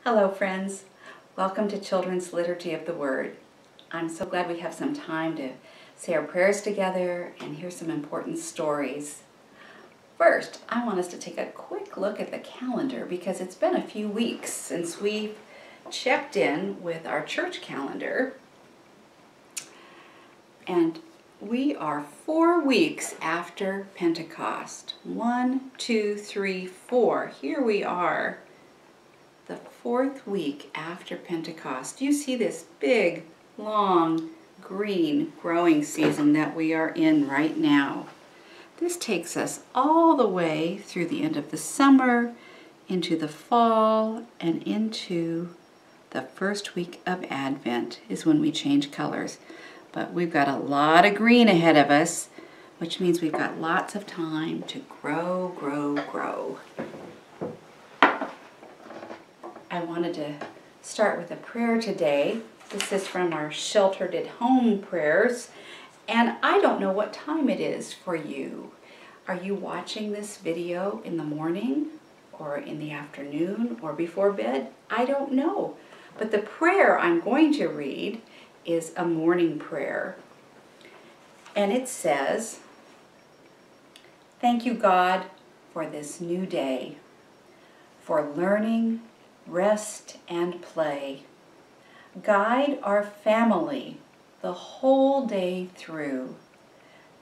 Hello friends, welcome to Children's Liturgy of the Word. I'm so glad we have some time to say our prayers together and hear some important stories. First, I want us to take a quick look at the calendar because it's been a few weeks since we've checked in with our church calendar. And we are 4 weeks after Pentecost. 1, 2, 3, 4. Here we are. The 4th week after Pentecost. You see this big, long, green growing season that we are in right now. This takes us all the way through the end of the summer, into the fall, and into the first week of Advent is when we change colors. But we've got a lot of green ahead of us, which means we've got lots of time to grow, grow, grow. I wanted to start with a prayer today. This is from our Sheltered at Home prayers, and I don't know what time it is for you. Are you watching this video in the morning or in the afternoon or before bed? I don't know. But the prayer I'm going to read is a morning prayer. And it says, "Thank you, God, for this new day, for learning, rest, and play. Guide our family the whole day through,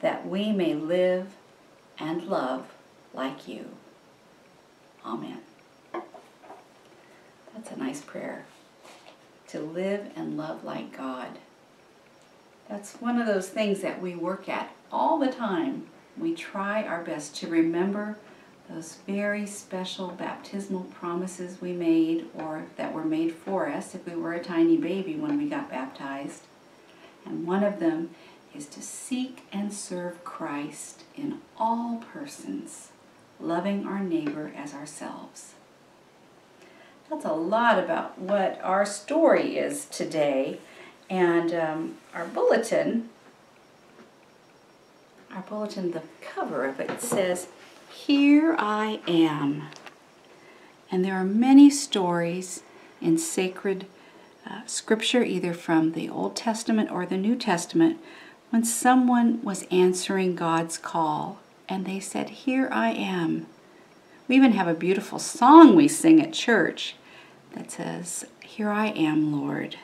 that we may live and love like you. Amen." That's a nice prayer. To live and love like God. That's one of those things that we work at all the time. We try our best to remember those very special baptismal promises we made, or that were made for us if we were a tiny baby when we got baptized. And one of them is to seek and serve Christ in all persons, loving our neighbor as ourselves. That's a lot about what our story is today. And our bulletin, the cover of it says, "Here I am." And there are many stories in sacred scripture, either from the Old Testament or the New Testament, when someone was answering God's call and they said, "Here I am." We even have a beautiful song we sing at church that says, "Here I am, Lord."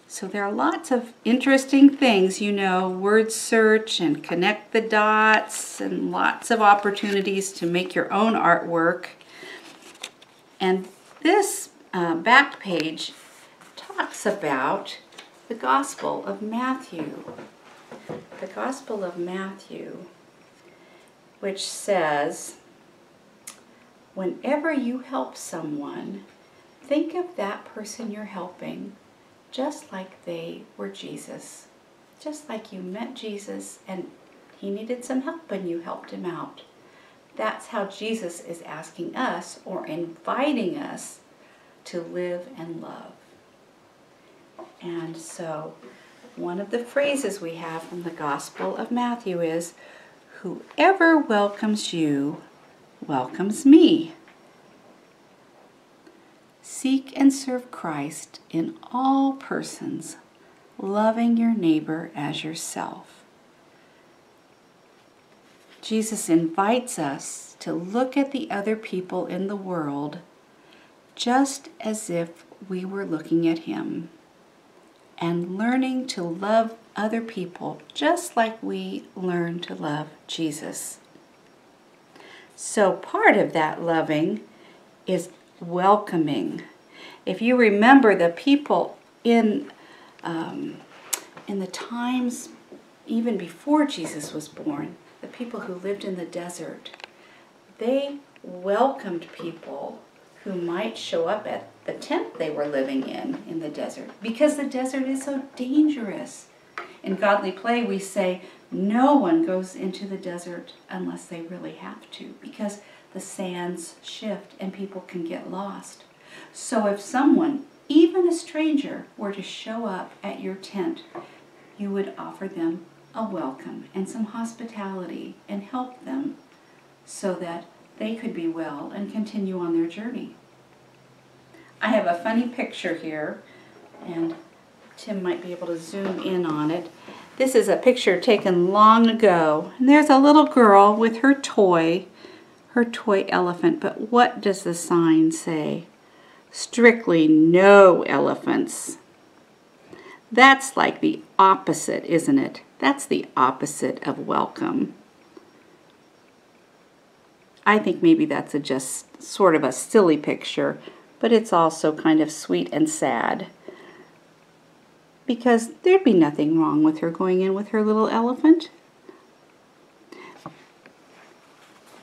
So there are lots of interesting things, word search and connect the dots, and lots of opportunities to make your own artwork. And this back page talks about the Gospel of Matthew. The Gospel of Matthew, which says, "Whenever you help someone, think of that person you're helping just like they were Jesus. Just like you met Jesus and he needed some help and you helped him out." That's how Jesus is asking us, or inviting us, to live and love. And so one of the phrases we have from the Gospel of Matthew is, "Whoever welcomes you welcomes me." Seek and serve Christ in all persons, loving your neighbor as yourself. Jesus invites us to look at the other people in the world just as if we were looking at him, and learning to love other people just like we learn to love Jesus. So part of that loving is welcoming. If you remember the people in the times even before Jesus was born, the people who lived in the desert, they welcomed people who might show up at the tent they were living in the desert, because the desert is so dangerous. In Godly Play we say no one goes into the desert unless they really have to, because the sands shift and people can get lost. So if someone, even a stranger, were to show up at your tent, you would offer them a welcome and some hospitality and help them so that they could be well and continue on their journey. I have a funny picture here, and Tim might be able to zoom in on it. This is a picture taken long ago, and there's a little girl with her toy elephant, but what does the sign say? Strictly no elephants. That's like the opposite, isn't it? That's the opposite of welcome. I think maybe that's just sort of a silly picture, but it's also kind of sweet and sad. Because there'd be nothing wrong with her going in with her little elephant.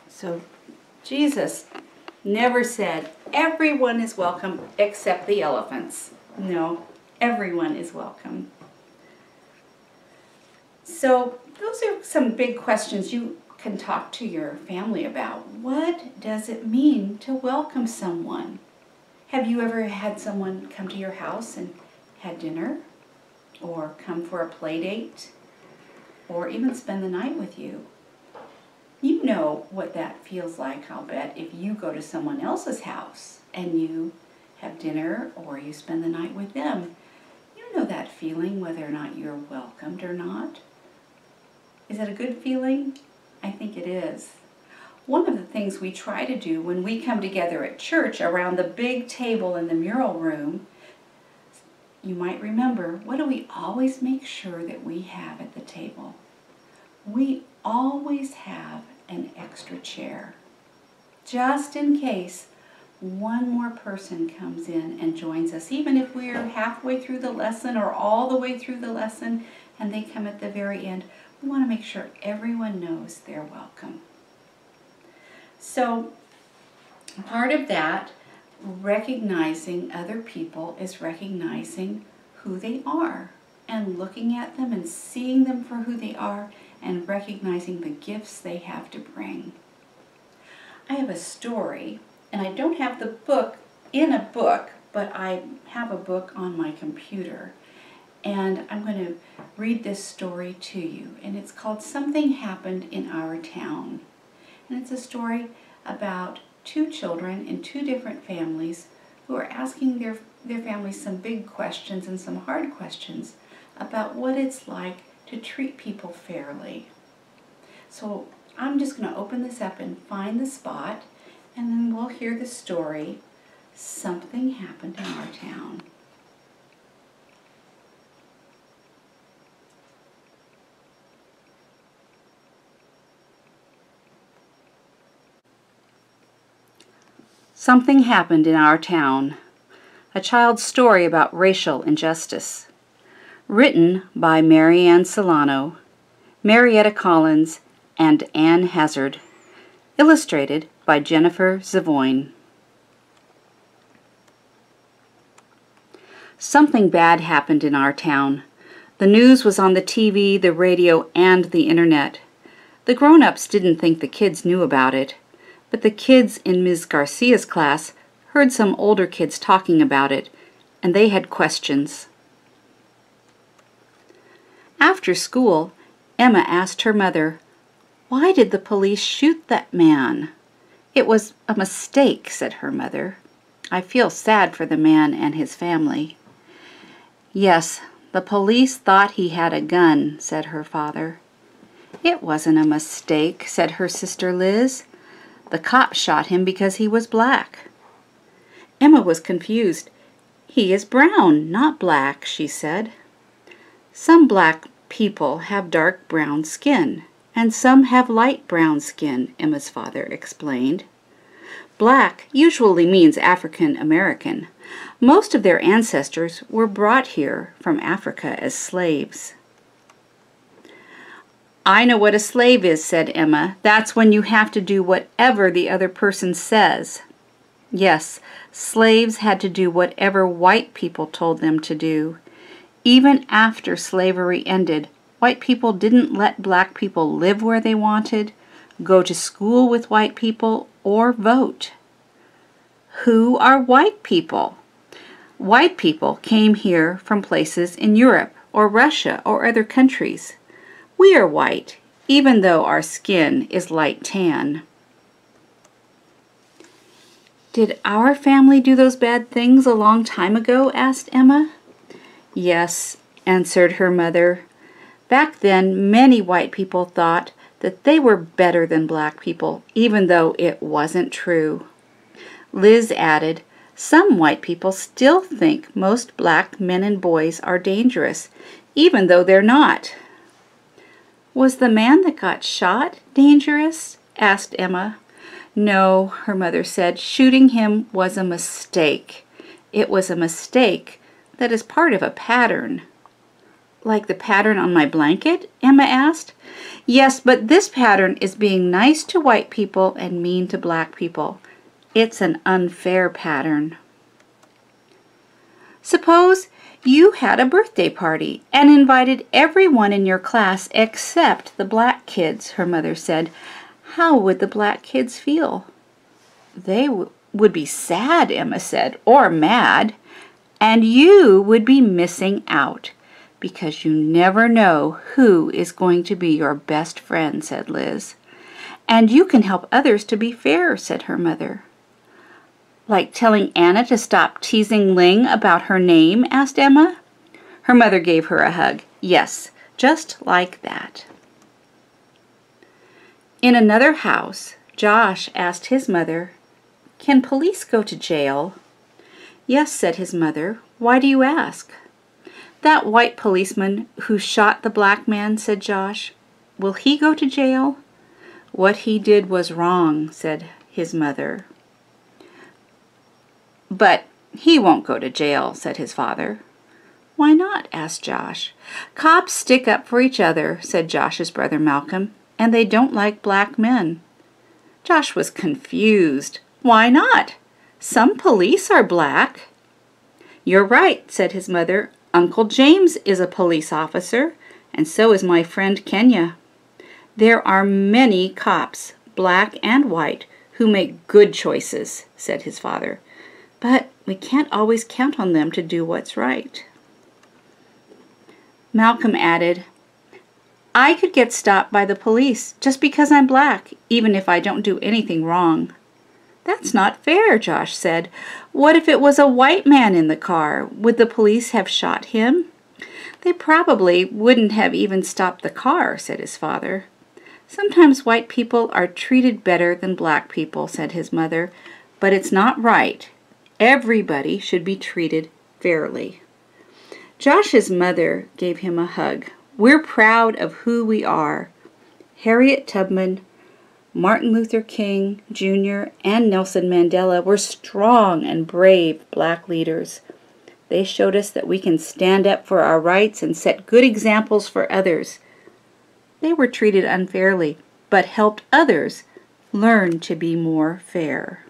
So Jesus never said everyone is welcome except the elephants. No, everyone is welcome. So those are some big questions you can talk to your family about. What does it mean to welcome someone? Have you ever had someone come to your house and had dinner? Or come for a play date? Or even spend the night with you? You know what that feels like, I'll bet, if you go to someone else's house and you have dinner or you spend the night with them. You know that feeling, whether or not you're welcomed or not. Is it a good feeling? I think it is. One of the things we try to do when we come together at church around the big table in the mural room, you might remember, what do we always make sure that we have at the table? We always have an extra chair, just in case one more person comes in and joins us, even if we are halfway through the lesson or all the way through the lesson and they come at the very end. We want to make sure everyone knows they're welcome. So part of that, recognizing other people, is recognizing who they are and looking at them and seeing them for who they are and recognizing the gifts they have to bring. I have a story, and I don't have the book in a book, but I have a book on my computer. And I'm going to read this story to you. And it's called Something Happened in Our Town. And it's a story about two children in two different families who are asking their families some big questions and some hard questions about what it's like to treat people fairly. So I'm just going to open this up and find the spot, and then we'll hear the story, Something Happened in Our Town. Something Happened in Our Town, a child's story about racial injustice. Written by Marianne Celano, Marietta Collins, and Anne Hazzard. Illustrated by Jennifer Zavoyne. Something bad happened in our town. The news was on the TV, the radio, and the internet. The grown-ups didn't think the kids knew about it, but the kids in Ms. Garcia's class heard some older kids talking about it, and they had questions. After school, Emma asked her mother, "Why did the police shoot that man?" "It was a mistake," said her mother. "I feel sad for the man and his family." "Yes, the police thought he had a gun," said her father. "It wasn't a mistake," said her sister Liz. "The cop shot him because he was black." Emma was confused. "He is brown, not black," she said. "Some black people have dark brown skin, and some have light brown skin," Emma's father explained. "Black usually means African American. Most of their ancestors were brought here from Africa as slaves." "I know what a slave is," said Emma. "That's when you have to do whatever the other person says." Yes, slaves had to do whatever white people told them to do. Even after slavery ended, white people didn't let black people live where they wanted, go to school with white people, or vote. Who are white people? White people came here from places in Europe or Russia or other countries. We are white, even though our skin is light tan. "Did our family do those bad things a long time ago?" asked Emma. "Yes," answered her mother. "Back then, many white people thought that they were better than black people, even though it wasn't true." Liz added, "Some white people still think most black men and boys are dangerous, even though they're not." "Was the man that got shot dangerous?" asked Emma. "No," her mother said. "Shooting him was a mistake. It was a mistake that is part of a pattern." "Like the pattern on my blanket?" Emma asked. "Yes, but this pattern is being nice to white people and mean to black people. It's an unfair pattern." "Suppose you had a birthday party and invited everyone in your class except the black kids," her mother said. "How would the black kids feel?" "They would be sad," Emma said, "or mad. And you would be missing out, because you never know who is going to be your best friend," said Liz. "And you can help others to be fair," said her mother. "Like telling Anna to stop teasing Ling about her name?" asked Emma. Her mother gave her a hug. "Yes, just like that." In another house, Josh asked his mother, "Can police go to jail?" "Yes," said his mother. "Why do you ask?" "That white policeman who shot the black man," said Josh. "Will he go to jail?" "What he did was wrong," said his mother. "But he won't go to jail," said his father. "Why not?" asked Josh. "Cops stick up for each other," said Josh's brother Malcolm, "and they don't like black men." Josh was confused. "Why not? Some police are black." "You're right," said his mother. "Uncle James is a police officer, and so is my friend Kenya. There are many cops, black and white, who make good choices," said his father. "But we can't always count on them to do what's right." Malcolm added, "I could get stopped by the police just because I'm black, even if I don't do anything wrong." "That's not fair," Josh said. "What if it was a white man in the car? Would the police have shot him?" "They probably wouldn't have even stopped the car," said his father. "Sometimes white people are treated better than black people," said his mother, "but it's not right. Everybody should be treated fairly." Josh's mother gave him a hug. "We're proud of who we are. Harriet Tubman, Martin Luther King Jr., and Nelson Mandela were strong and brave black leaders. They showed us that we can stand up for our rights and set good examples for others. They were treated unfairly, but helped others learn to be more fair."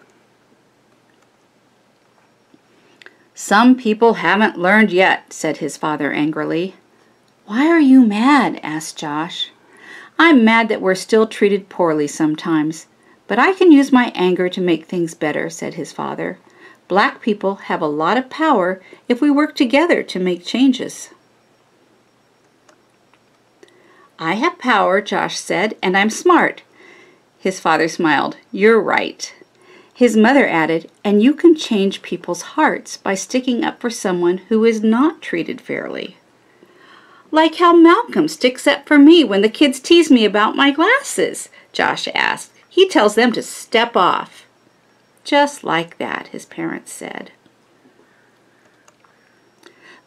"Some people haven't learned yet," said his father angrily. "Why are you mad?" asked Josh. "I'm mad that we're still treated poorly sometimes, but I can use my anger to make things better," said his father. "Black people have a lot of power if we work together to make changes." "I have power," Josh said, "and I'm smart." His father smiled. "You're right." His mother added, "And you can change people's hearts by sticking up for someone who is not treated fairly." "Like how Malcolm sticks up for me when the kids tease me about my glasses?" Josh asked. "He tells them to step off." "Just like that," his parents said.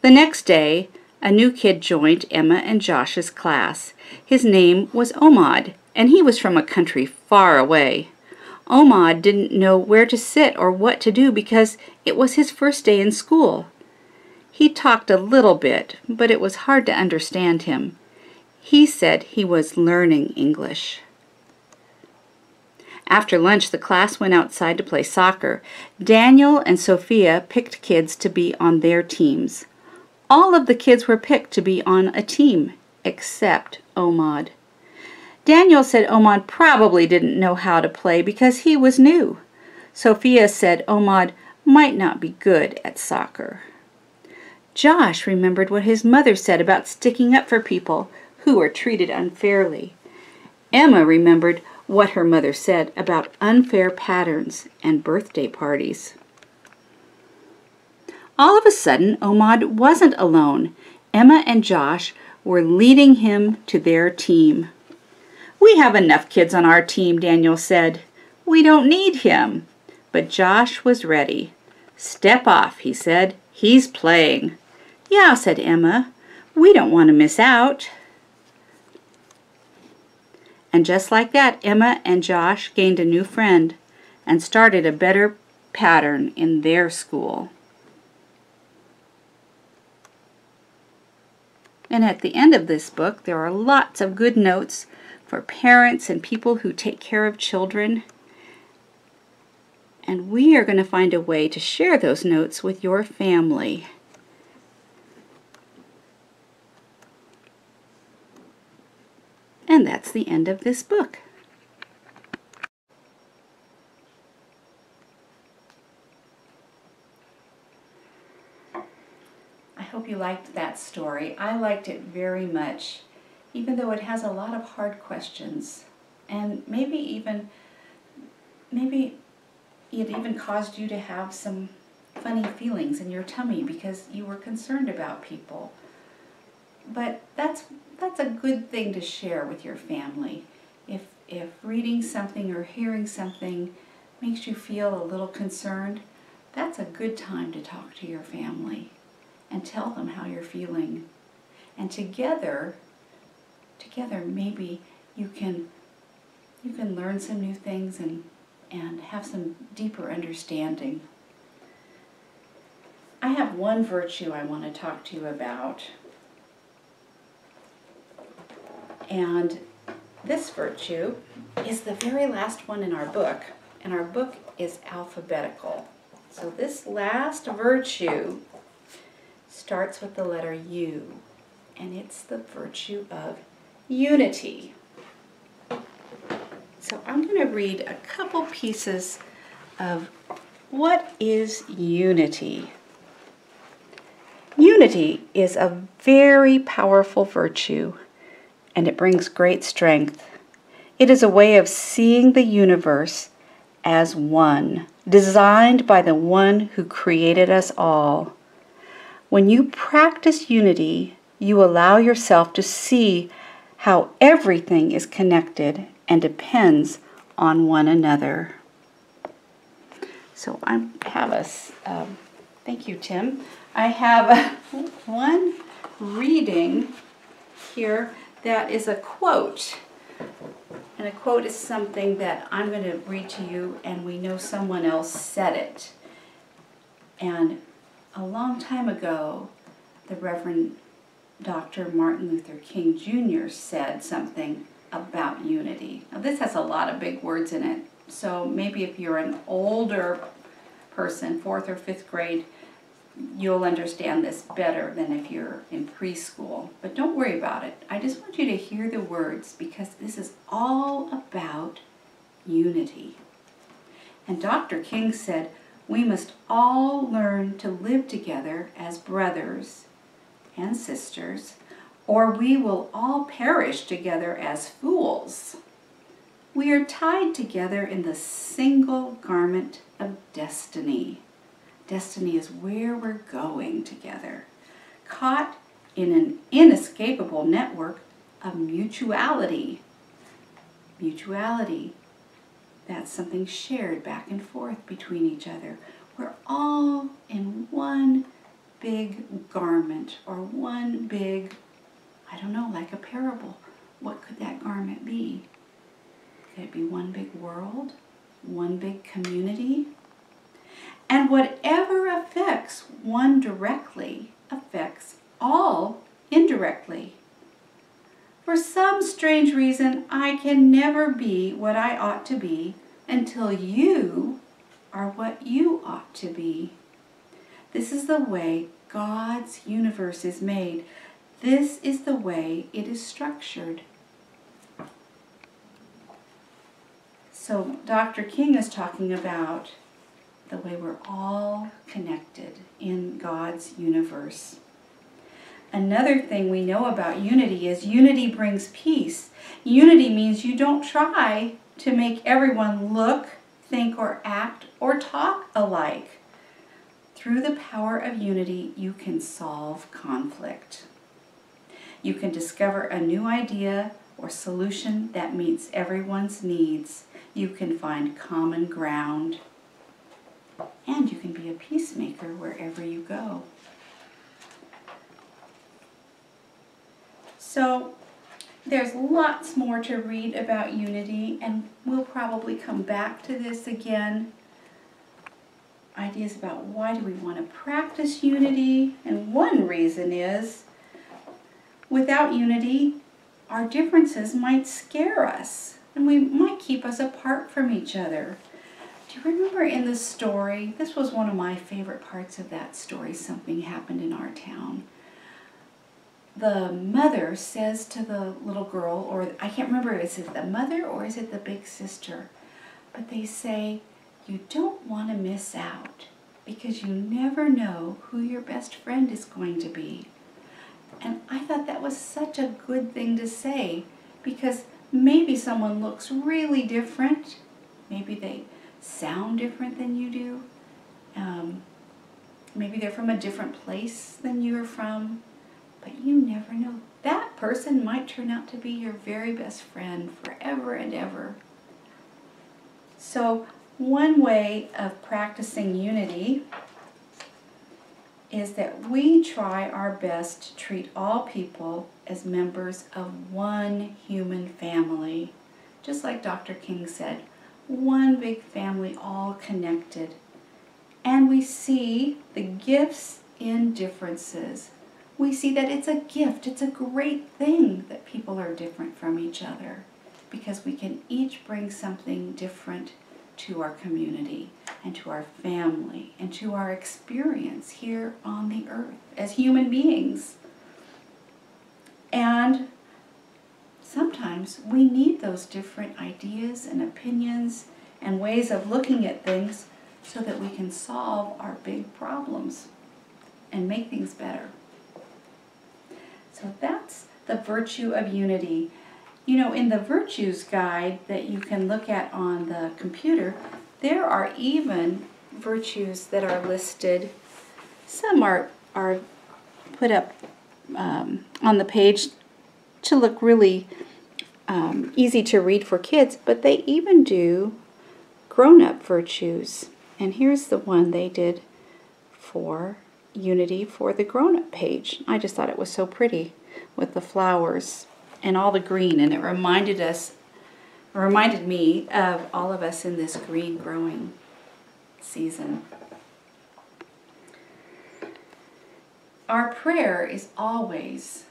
The next day, a new kid joined Emma and Josh's class. His name was Omad, and he was from a country far away. Omad didn't know where to sit or what to do because it was his first day in school. He talked a little bit, but it was hard to understand him. He said he was learning English. After lunch, the class went outside to play soccer. Daniel and Sophia picked kids to be on their teams. All of the kids were picked to be on a team, except Omad. Daniel said Omad probably didn't know how to play because he was new. Sophia said Omad might not be good at soccer. Josh remembered what his mother said about sticking up for people who were treated unfairly. Emma remembered what her mother said about unfair patterns and birthday parties. All of a sudden, Omad wasn't alone. Emma and Josh were leading him to their team. "We have enough kids on our team," Daniel said. "We don't need him." But Josh was ready. "Step off," he said. "He's playing." "Yeah," said Emma. "We don't want to miss out." And just like that, Emma and Josh gained a new friend and started a better pattern in their school. And at the end of this book, there are lots of good notes for parents and people who take care of children. And we are going to find a way to share those notes with your family. And that's the end of this book. I hope you liked that story. I liked it very much, even though it has a lot of hard questions. And maybe it even caused you to have some funny feelings in your tummy because you were concerned about people. But that's a good thing to share with your family. If reading something or hearing something makes you feel a little concerned, that's a good time to talk to your family and tell them how you're feeling. And together maybe you can learn some new things and have some deeper understanding. I have one virtue I want to talk to you about. And this virtue is the very last one in our book, and our book is alphabetical. So this last virtue starts with the letter U, and it's the virtue of unity. So I'm going to read a couple pieces of what is unity. Unity is a very powerful virtue, and it brings great strength. It is a way of seeing the universe as one, designed by the one who created us all. When you practice unity, you allow yourself to see how everything is connected and depends on one another. So I have thank you, Tim. I have one reading here that is a quote. And a quote is something that I'm going to read to you, and we know someone else said it. And a long time ago, the Reverend Dr. Martin Luther King Jr. said something about unity. Now this has a lot of big words in it, so maybe if you're an older person, 4th or 5th grade, you'll understand this better than if you're in preschool. But don't worry about it. I just want you to hear the words because this is all about unity. And Dr. King said, "We must all learn to live together as brothers and sisters, or we will all perish together as fools. We are tied together in the single garment of destiny." Destiny is where we're going together, caught in an inescapable network of mutuality. Mutuality, that's something shared back and forth between each other. We're all in one big garment, or one big, I don't know, like a parable. What could that garment be? Could it be one big world? One big community? And whatever affects one directly affects all indirectly. For some strange reason, I can never be what I ought to be until you are what you ought to be. This is the way God's universe is made. This is the way it is structured. So Dr. King is talking about the way we're all connected in God's universe. Another thing we know about unity is unity brings peace. Unity means you don't try to make everyone look, think, or act, or talk alike. Through the power of unity, you can solve conflict. You can discover a new idea or solution that meets everyone's needs. You can find common ground. And you can be a peacemaker wherever you go. So, there's lots more to read about unity, and we'll probably come back to this again. Ideas about why do we want to practice unity, and one reason is without unity, our differences might scare us, and we might keep us apart from each other. Do you remember in the story, this was one of my favorite parts of that story, Something Happened in Our Town. The mother says to the little girl, or I can't remember, is it the mother or is it the big sister? But they say, you don't want to miss out because you never know who your best friend is going to be. And I thought that was such a good thing to say, because maybe someone looks really different. Maybe they sound different than you do. Maybe they're from a different place than you're from. But you never know. That person might turn out to be your very best friend forever and ever. So one way of practicing unity is that we try our best to treat all people as members of one human family. Just like Dr. King said, one big family, all connected. And we see the gifts in differences. We see that it's a gift, it's a great thing that people are different from each other, because we can each bring something different to our community and to our family and to our experience here on the earth as human beings. And sometimes we need those different ideas and opinions and ways of looking at things so that we can solve our big problems and make things better. So that's the virtue of unity. You know, in the virtues guide that you can look at on the computer, there are even virtues that are listed. Some are put up on the page to look really easy to read for kids, but they even do grown-up virtues. And here's the one they did for unity for the grown-up page. I just thought it was so pretty with the flowers and all the green, and it reminded me of all of us in this green growing season. Our prayer is always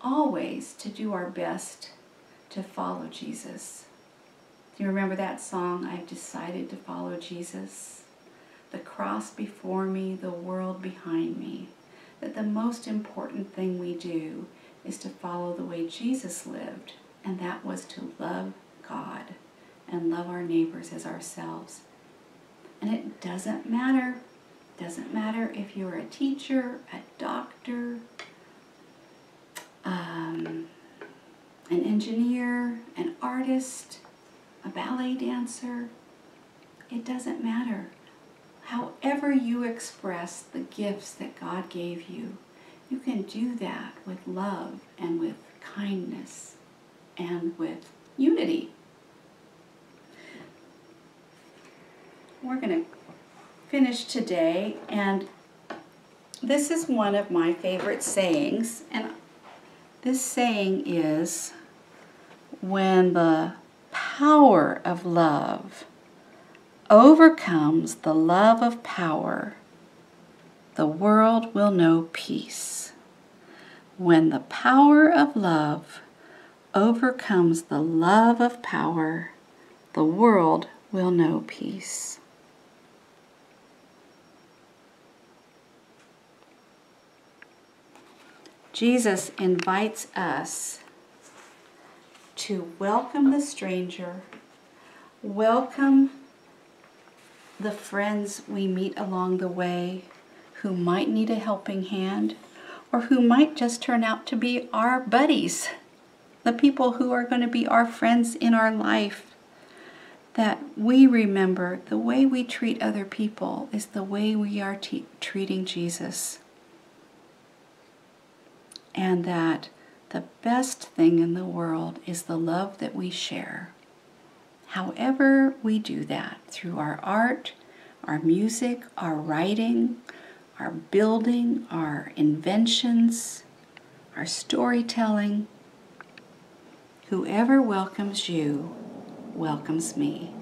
to do our best to follow Jesus. Do you remember that song, I've decided to follow Jesus? The cross before me, the world behind me. That the most important thing we do is to follow the way Jesus lived, and that was to love God and love our neighbors as ourselves. And it doesn't matter if you're a teacher, a doctor, an engineer, an artist, a ballet dancer. It doesn't matter. However you express the gifts that God gave you, you can do that with love and with kindness and with unity. We're going to finish today, and this is one of my favorite sayings, and this saying is, when the power of love overcomes the love of power, the world will know peace. When the power of love overcomes the love of power, the world will know peace. Jesus invites us to welcome the stranger, welcome the friends we meet along the way who might need a helping hand, or who might just turn out to be our buddies, the people who are going to be our friends in our life that we remember the way we treat other people is the way we are treating Jesus. And that the best thing in the world is the love that we share. However we do that, through our art, our music, our writing, our building, our inventions, our storytelling. Whoever welcomes you welcomes me.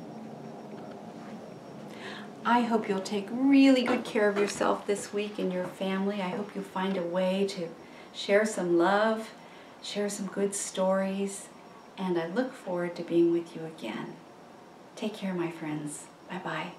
I hope you'll take really good care of yourself this week and your family. I hope you'll find a way to share some love, share some good stories, and I look forward to being with you again. Take care, my friends. Bye-bye.